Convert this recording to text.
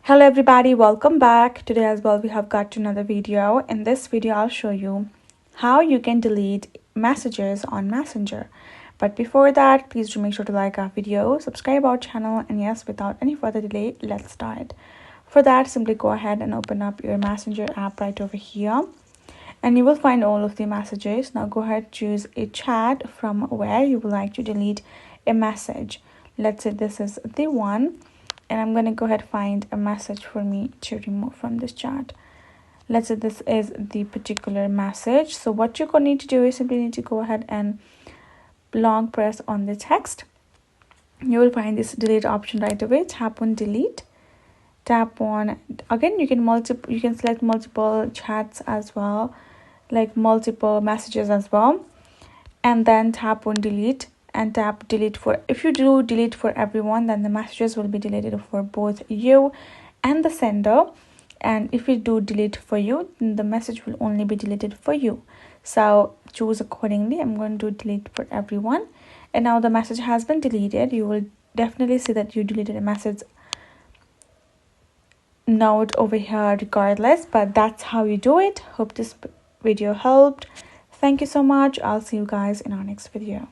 Hello everybody, welcome back. Today as well we have got another video. In this video I'll show you how you can delete messages on Messenger. But before that, please do make sure to like our video, subscribe our channel, and yes, without any further delay, let's start. For that, simply go ahead and open up your Messenger app right over here and you will find all of the messages. Now go ahead, choose a chat from where you would like to delete a message. Let's say this is the one, and I'm going to go ahead find a message for me to remove from this chat. Let's say this is the particular message. So what you're going to need to do is simply need to go ahead and long press on the text. You will find this delete option right away. Tap on delete. Tap on, again you can select multiple chats as well, like multiple messages as well, and then tap on delete and tap delete for, if you do delete for everyone, then the messages will be deleted for both you and the sender, and if you do delete for you, then the message will only be deleted for you. So choose accordingly. I'm going to delete for everyone, and now the message has been deleted. You will definitely see that you deleted a message note over here regardless, but that's how you do it. Hope this video helped. Thank you so much. I'll see you guys in our next video.